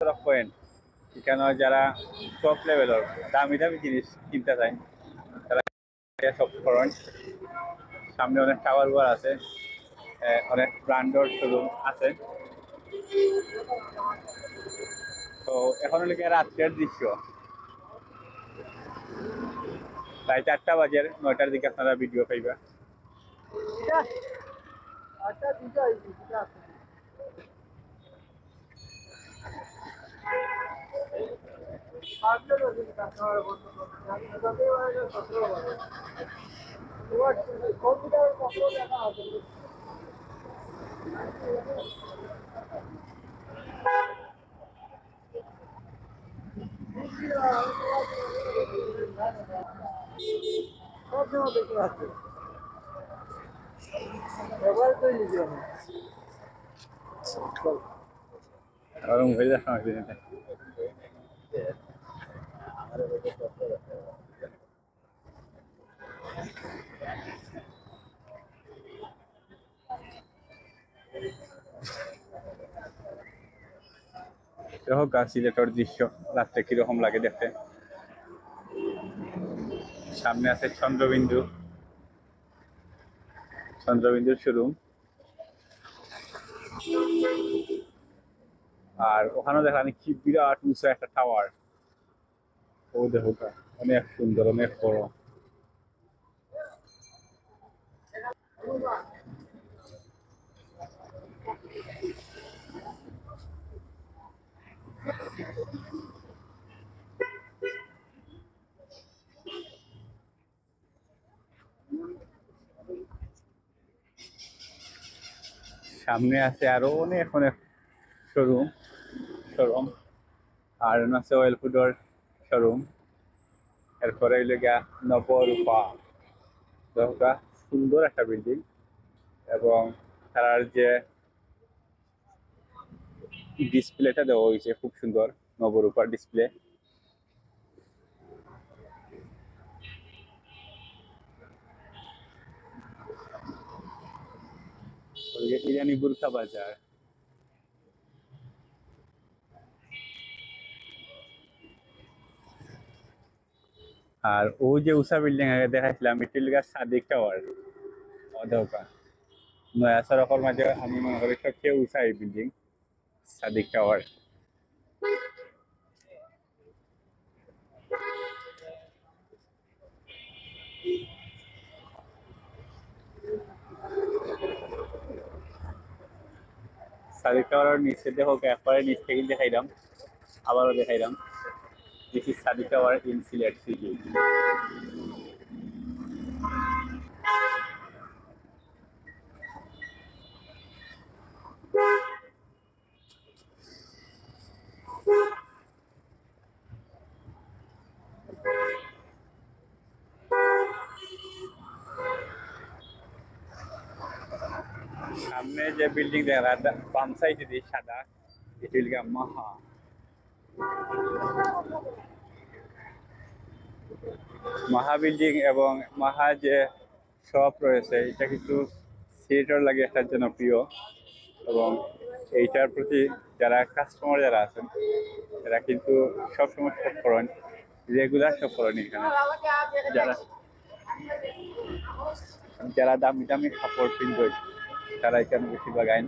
Point এখানে যারা top লেভেলের দামি দামি জিনিস কিনতে চায় তারা সব করেন। সামনে অনেক টাওয়ার ঘর আছে, অনেক ব্র্যান্ডের শোরুম আছে। তো এখন লিখে রাত্রের দৃশ্য, প্রায় 4টা বাজে, 9টার দিকে আপনারা ভিডিও পাইবা। গরম হয়ে যাওয়ার সময় দিনে এরকম সিলেটের দৃশ্য রাত্রে কিরকম লাগে দেখতে। সামনে আছে চন্দ্রবিন্দুর শোরুম, আর ওখানে দেখানি কি বিরাট উঁচু একটা টাওয়ার। ও দেখো অনেক সুন্দর, অনেক বড়। সামনে আছে আরো অনেক অনেক শোরুম আর আছে অয়েল ফুডের শোরুম। এরপরে হইল গিয়া নবরূপা, দেখো সুন্দর একটা বিল্ডিং, এবং তার যে ডিসপ্লেটা দেওয়া হয়েছে খুব সুন্দর, নবরূপার ডিসপ্লে। ইরানি বুরখা বাজার। আর ও যে উষা বিল্ডিং আগে দেখাইছিলাম এটির সাদিক টাওয়ার, অধকা নয়া সড়কের মাঝে আমি মনে করি সবচেয়ে উষা এই বিল্ডিং সাদিক টাওয়ার। সাদিক টাওয়ারের নিচে দেখো, একবারে নিচ থেকে দেখাইলাম, আবারও দেখাইলাম। This is Sadiq tower in Sylhet city. সামনে যে বিল্ডিং দেখা বাম সাইডে দিয়ে সাদা, এটি হল মাহা বিল্ডিং, এবং মাহা যে শপ রয়েছে এটা কিন্তু সিলেটের লাগে একটা জনপ্রিয়, এবং এইটার প্রতি যারা কাস্টমার যারা আছেন তারা কিন্তু সবসময় শপ করেন, রেগুলার শপ করেন এখানে। যারা যারা দামি দামি কাপড় কিনবেন তারা এখানে বেশিরভাগ আইন।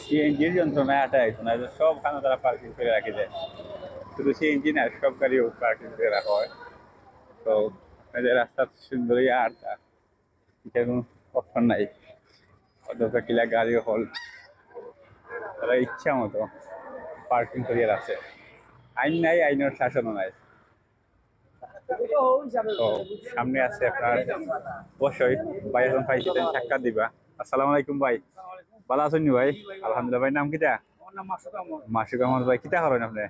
সিএনজির যন্ত্রণায় আটায় না, সব খানা তারা পার্কিং করে রাখে দেয়, শুধু সিএনজি না সব গাড়িও পার্কিং করে রাখা হয়। তো রাস্তা সুন্দরই আটটা, এটা কোনো অপশন নাই, অথচ কিলা গাড়িও হল তারা ইচ্ছা মতো পার্কিং করিয়ে রাখছে। আইন নাই, আইনের শাসনও নাই। তো সামনে আছে আপনার অবশ্যই ভাই, এখন ভাই সাক্ষাৎ দিবা। আসসালামু আলাইকুম ভাই, ভালো আছেন ভাই? আলহামদুলিল্লাহ। ভাই নাম কিটা? মাসুক আহমদ ভাই, কিটা করেন আপনি?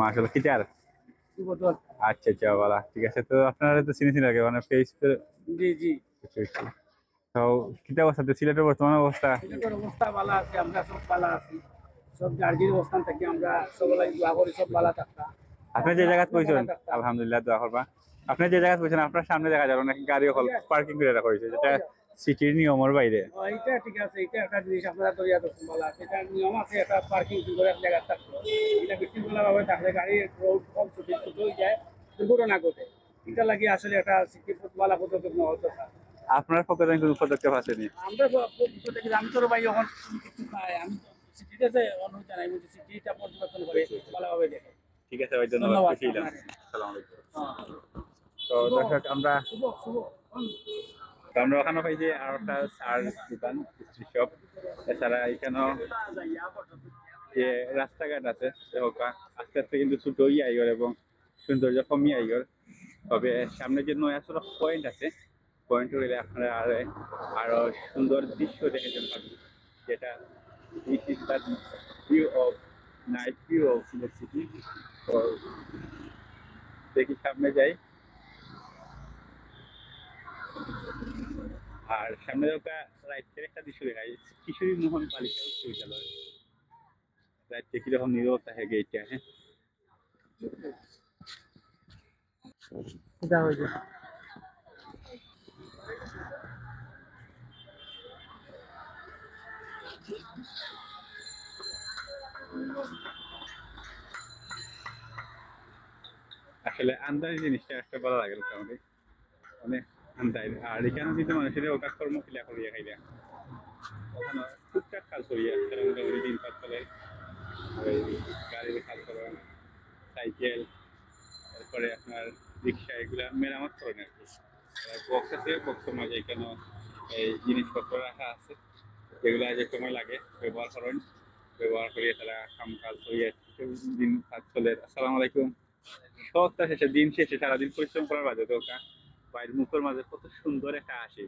মাশাআল্লাহ, কিটার? আচ্ছা আচ্ছা, ভালো, ঠিক আছে। তো আপনারা তো চিনি লাগে মানে ফেস। জি জি। বুঝছি, বুঝছি। তো কিতা অবস্থা তো সিলেটের বর্তমান অবস্থা? সিলেটের অবস্থা ভালো আছে, আমরা সব ভালো আছি। সব জার্জির অবস্থান থেকে আমরা সবাই দোয়া করি সব ভালো থাকতা। আপনি যে জায়গায় আপনিও ভালো কইছেন থাকতা। আলহামদুলিল্লাহ দোয়া করবা। আপনি যে জায়গায় কইছেন আপনার সামনে দেখা যাবে অনেক গাড়ি হল পার্কিং করে রাখা হয়েছে, যেটা সিটির নিয়মের বাইরে। এইটা ঠিক আছে, এটা একটা জিনিস আপনারা তৈরি করছেন ভালো আছে। এটা নিয়ম আছে, একটা পার্কিং করে এক জায়গায় থাকতো। এটা বিশৃঙ্খলা ভাবে থাকলে গাড়ির রোড কম ছুটে ছুটে হয়ে যায়, দুর্ঘটনা ঘটে। এটা লাগে আসলে একটা সিটি ভালো পদক্ষেপ নেওয়া হতো স্যার। আপনার পক্ষে থেকে কোনো পদক্ষেপ আসেনি? আমরা প্রত্যেকে আমি তোর ভাই যখন কিছু পাই আমি সিটিতে যে অনুরোধ জানাই যে সিটিটা পরিবর্তন করে ভালোভাবে দেখে। ঠিক আছে ভাই, ধন্যবাদ, ধন্যবাদ খুশি হলাম। আপনাকে। আসসালামু আলাইকুম। হ্যাঁ। তো দর্শক আমরা শুভ শুভ তো আমরা ওখানে পাই যে আর একটা সার দোকান, স্ট্রিট শপ। এছাড়া এখানেও যে রাস্তাঘাট আছে সেটা আস্তে আস্তে কিন্তু ছোট হয়ে আইগর এবং সৌন্দর্য কমিয়ে আইগর। তবে সামনে যে নয়াসড়ক পয়েন্ট আছে, পয়েন্ট হইলে আপনারা আরো সুন্দর দৃশ্য দেখতে পাবেন, যেটা this is the view of night view of Sylhet city. তো দেখি সামনে যাই। আর সামনে একটা রাইটের একটা দৃশ্য দেখা যায়, কিশোরী মোহন বালিকা উচ্চ বিদ্যালয়। রাইটে কিরকম নীরবতা হয়ে গেছে, হ্যাঁ। এটা হয়েছে। আসলে আন্দাজ জিনিসটা একটা ভালো লাগে মোটামুটি, অনেক আন্দাজ। আর এখানে কিন্তু মানুষের ওটা কর্ম ক্রিয়া করিয়া খাইলে ওখানে টুকটাক কাজ করিয়া তারা মোটামুটি দিন পাত চলে। ওই গাড়ির কাজ করেন, সাইকেল, তারপরে আপনার রিক্সা, এগুলা মেরামত করেন আর কি। বক্স আছে, বক্সের মাঝে এখানে এই জিনিসপত্র রাখা আছে, যেগুলো যে সময় লাগে ব্যবহার করেন। ব্যবহার করিয়ে তারা কাম কাজ করিয়ে দিন কাজ চলে। আসসালামু আলাইকুম। সপ্তাহ শেষে, দিন শেষে সারাদিন পরিশ্রম করার বাদে তো ওটা বাইরের মুখের মাঝে কত সুন্দর একটা আসে।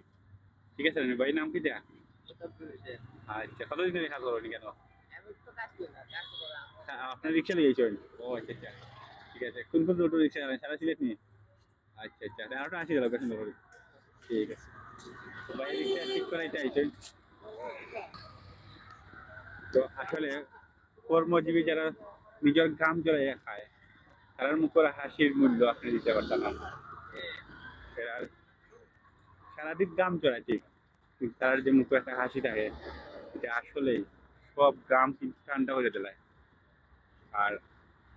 ঠিক আছে ভাই, নাম কি দেয়া? আচ্ছা, কতদিন ধরে কাজ করেন কেন? আপনার রিক্সা নিয়ে গেছেন? ও আচ্ছা আচ্ছা, ঠিক আছে। কোন কোন রুট রিক্সা চালান সারা সিলেট নিয়ে? আচ্ছা আচ্ছা, আরোটা আসি গেল সুন্দর করে। ঠিক আছে, তো ভাই রিক্সা ঠিক করাইতে আইছেন। তো আসলে কর্মজীবী যারা নিজের গ্রাম জড়াইয়া খায়, তার মুখের হাসির মূল্য আপনি দিতে পারতেন না। এরা সারাদিন গ্রাম চড়ায় ঠিক, কিন্তু তার যে মুখে একটা হাসি থাকে, এটা আসলেই সব গ্রাম কিন্তু ঠান্ডা হয়ে দেয়। আর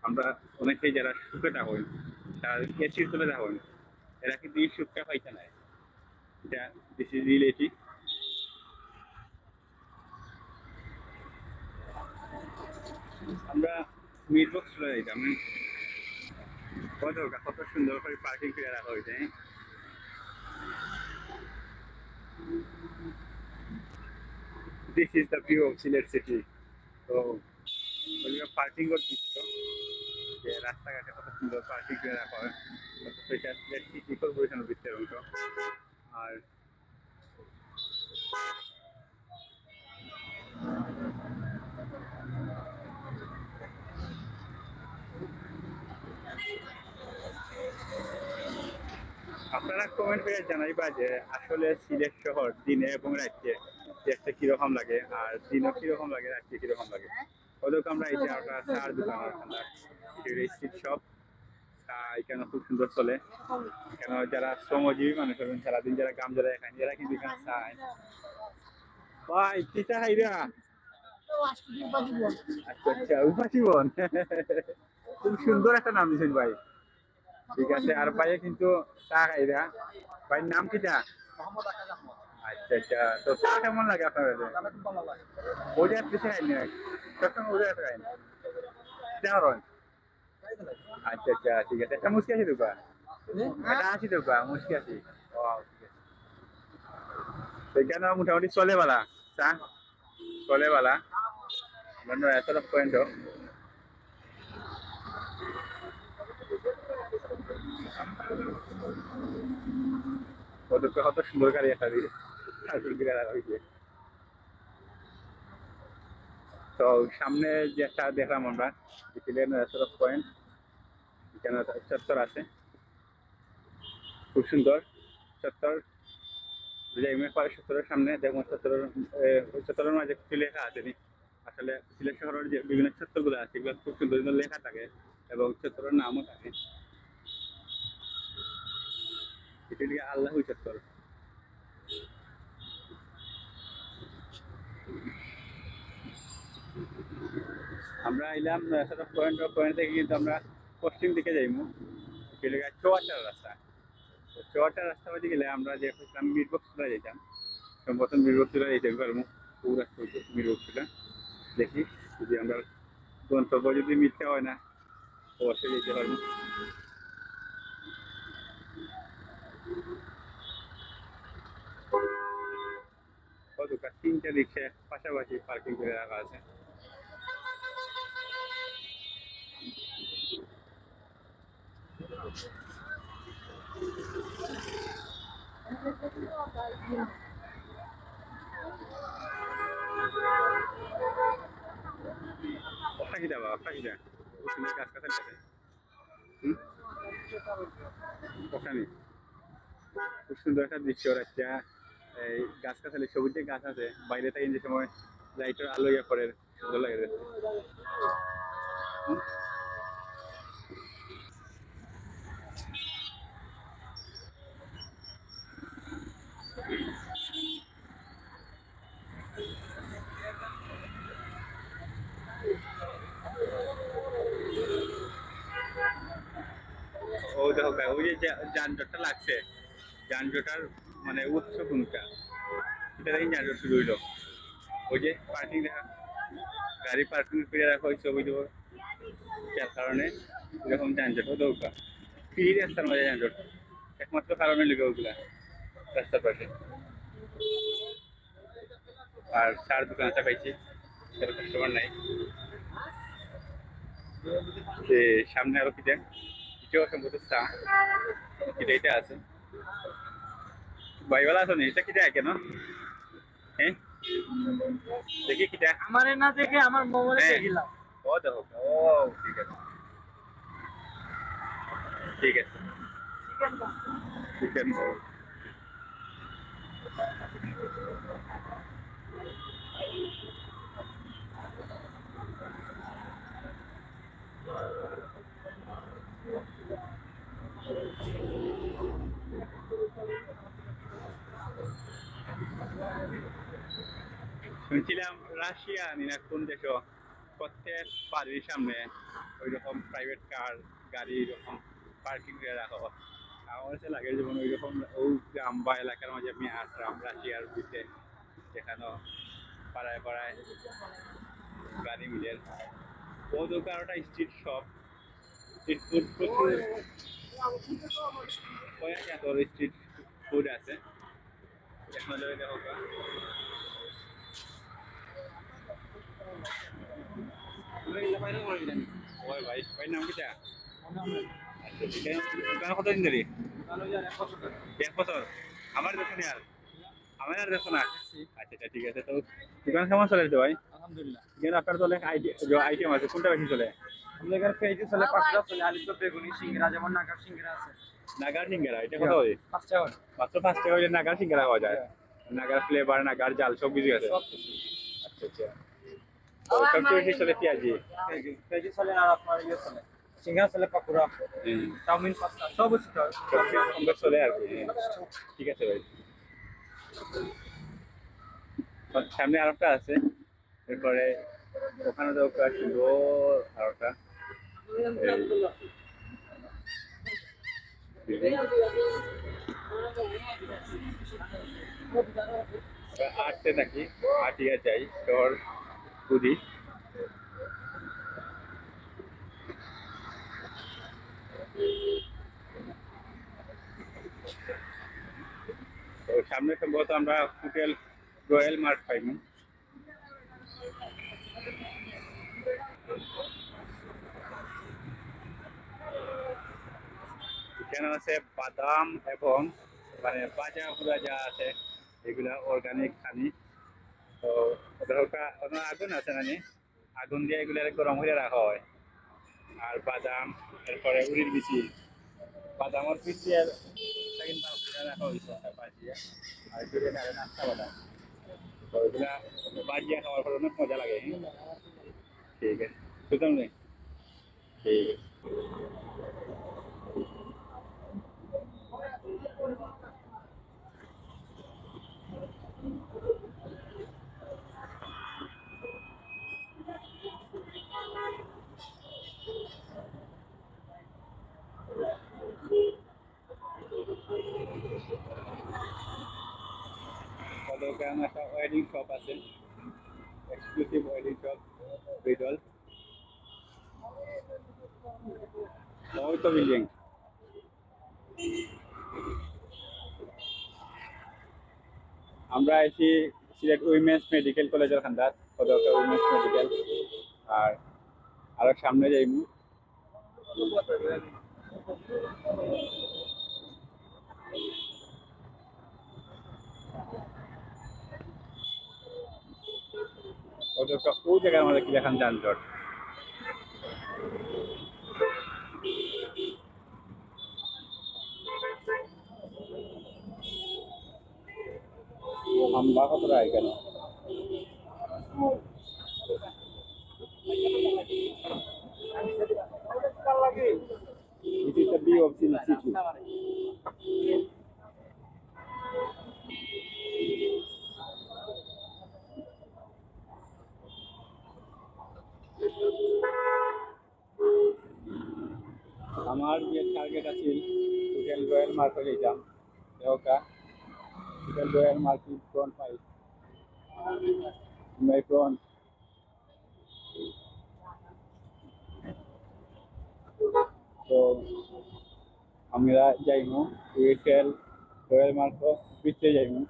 আমরা অনেকেই যারা সুখে থাকুন, তারা এসির তুলে থাকুন, এরা কিন্তু এই সুখটা পাইতে নাই। এটা দিস ইজ রিলেটিভ। আমরা মিরবক্স চলে যাইতাম, কত কত সুন্দর করে পার্কিং করে রাখা হয়েছে। This is the view of Sylhet city. তো পার্কিং এর দৃশ্য, যে রাস্তাঘাটে কত সুন্দর পার্কিং করে রাখা হয়, সেটা সিলেট সিটি কর্পোরেশনের ভিতরের অংশ। আর আপনারা কমেন্ট করে জানাইবা যে আসলে সিলেট শহর দিনে এবং রাত্রে দেখতে কিরকম লাগে, আর দিনও কিরকম লাগে, রাত্রে কিরকম লাগে। ওদেরকে আমরা এই যে একটা চার দোকান স্ট্রিট শপ, চা এখানে খুব সুন্দর চলে। এখানে যারা শ্রমজীবী মানুষ হবেন, সারাদিন যারা কাম যারা এখানে, যারা কিন্তু এখানে চায়। ভাই কিটা হাইরা, আচ্ছা আচ্ছা, উপাসী বন। খুব সুন্দর একটা নাম দিয়েছেন ভাই। ঠিক আছে, আর ভাইয়া কিন্তু চা খাইরা। ভাইয়ের নাম কিটা? আচ্ছা আচ্ছা, তো চা কেমন লাগে আপনার কাছে? ওজা পিছিয়ে খাইনি, সবসময় ওজা খাইনি কেমন? আচ্ছা আচ্ছা, ঠিক আছে। একটা মুসকি আছি দুপা, এটা আশি দুপা মুসকি আছি। ও ঠিক আছে, সেখানে মোটামুটি চলে বালা চা, চলে বালা। এত পয়েন্ট ওদেরকে কত সুন্দর গাড়ি একটা দিয়ে হয়েছে। তো সামনে যে একটা দেখলাম আমরা, পয়েন্ট, এখানে চত্বর আছে, খুব সুন্দর চত্বর। যাইমের পরে সত্তরের সামনে দেখুন সত্তরের মাঝে কিছু লেখা আছে নি। আসলে সিলেট শহরের যে বিভিন্ন চত্বরগুলো আছে এগুলো খুব সুন্দর সুন্দর লেখা থাকে এবং চত্বরের নামও থাকে। এটি হচ্ছে আল্লাহ চত্বর। আমরা এলাম পয়েন্ট থেকে কিন্তু আমরা পশ্চিম দিকে যাইমু, এলাকা চুয়াটার রাস্তা। চুয়াটার রাস্তা হয়ে গেলে আমরা যে আমি মিরবক্সুরা যেতাম, প্রথম মিরবক্সুরা যেতে পারবো, পুরা মিরবক্সুরা দেখি যদি আমরা গন্তব্য যদি মিথ্যা হয় না অবশ্যই যেতে পারবো। কতটা 3টা রিক্সা পাশাপাশি পার্কিং করে রাখা আছে। অফাকিদা বা অফাকিদা ওখানে গাছ কাছার কাছে ওখানে খুব সুন্দর একটা দৃশ্য একটা এই গাছ কাছালে সবুজ গাছ আছে বাইরে থেকে যে সময় লাইটের আলো ইয়ে পড়ে সুন্দর লাগে দেখতে। ও দেখো ওই যে যানজটটা লাগছে, যানজটার মানে উৎস কোনটা সেটা দেখি যানজট শুরু হইলো। ওই যে পার্কিং দেখা গাড়ি পার্কিং করে রাখা হয়েছে ওই দেবো, যার কারণে এরকম যানজট ও দৌকা ফ্রি রাস্তার মাঝে যানজট একমাত্র কারণে লিখে ওগুলা রাস্তার পাশে। আর চার দোকান আছে পাইছি, কাস্টমার নাই। যে সামনে আরো কিটা এটাও সম্ভবত চা এটা আছে ভাইওয়ালা আছে নি, এটা কিটা কেন হ্যাঁ দেখি কিটা আমার না দেখে আমার মোবাইলে হ্যাঁ। দেখিলাম। ও দেখো ও ঠিক আছে ঠিক আছে চিকেন শুনছিলাম রাশিয়া না কোন দেশ প্রত্যেক বাড়ির সামনে ওই রকম প্রাইভেট কার গাড়ি এরকম পার্কিং করে রাখা হয়। আমার কাছে লাগে যেমন ওই রকম ওই গ্রাম বা এলাকার মাঝে আমি আসলাম রাশিয়ার ভিতরে, যেখানে পাড়ায় পাড়ায় গাড়ি মিলের ও দোকানটা স্ট্রিট শপ স্ট্রিট ফুড প্রচুর কয়েক তোর স্ট্রিট ফুড আছে এখন দেখো ওই ভাই ভাই নাম কিটা? আচ্ছা ঠিক আছে দোকান কতদিন ধরে? 1 বছর। আমার দেখুন আর আমার আর দেখো না। আচ্ছা আচ্ছা ঠিক আছে তো দোকান কেমন চলে ভাই? আলহামদুলিল্লাহ। এখানে আপনার তো অনেক আইটেম আছে, কোনটা বেশি চলে? আমাদের এখানে পেঁয়াজি চলে, পাকড়া চলে, আলুচপ, বেগুনি, সিঙ্গড়া, যেমন নাগার সিঙ্গড়া আছে। নাগার সিঙ্গারা এটা কত হয়? 5 টাকা করে। মাত্র 5 টাকা হইলে নাগার সিঙ্গারা পাওয়া যায়? নাগার ফ্লেভার নাগার জাল সব কিছু আছে। আচ্ছা আচ্ছা তো সবচেয়ে বেশি চলে পেঁয়াজি। পেঁয়াজি চলে আর আপনার ইয়ে চলে, সিঙ্গড়া চলে, পাকোড়া, চাউমিন, পাস্তা সব চলে। সবচেয়ে চলে আর কি। ঠিক আছে ভাই, সামনে আরেকটা আছে, এরপরে ওখানে তো সুন্দর আরেকটা আটতে থাকি আটিয়া যাই শহর বুঝি। তো সামনে সম্ভবত আমরা হোটেল রয়্যাল মার্ট পাইনি। এখানে আছে বাদাম এবং মানে বাজা পুরা যা আছে এগুলা অর্গানিক খানি। তো আগুন আছে নানি আগুন দিয়ে এগুলা গরম করে রাখা হয়। আর বাদাম এরপরে উড়ির বিচি বাদামের পিছিয়ে রাখা হয়েছে পাশিয়ে আর বিরিয়ানি আর নাস্তা বাদাম তো ওইগুলা বাজিয়া খাওয়ার পর অনেক মজা লাগে ঠিক আছে বুঝলাম নি ঠিক আছে তাহলে ওখানে একটা ওয়েডিং শপ আছে এক্সক্লুসিভ ওয়েডিং শপ রিডল ওই তো বিল্ডিং আমরা আছি সিলেট উইমেন্স মেডিকেল কলেজের খান্দার কদরকা উইমেন্স মেডিকেল আর আরো সামনে যাইমু কদরকা ওই জায়গার মধ্যে কি দেখান যানজট আমরা কতটা এখানে It is the view of Sin City. আমার যে টার্গেট আছে হোটেল রয়্যাল মার্কে যেতাম দেওকা হোটেল রয়্যাল মার্কেট ফ্রন্ট পাই মাই ফ্রন্ট তো আমরা যাইমু হোটেল রয়্যাল মার্কে ভিতরে যাইমু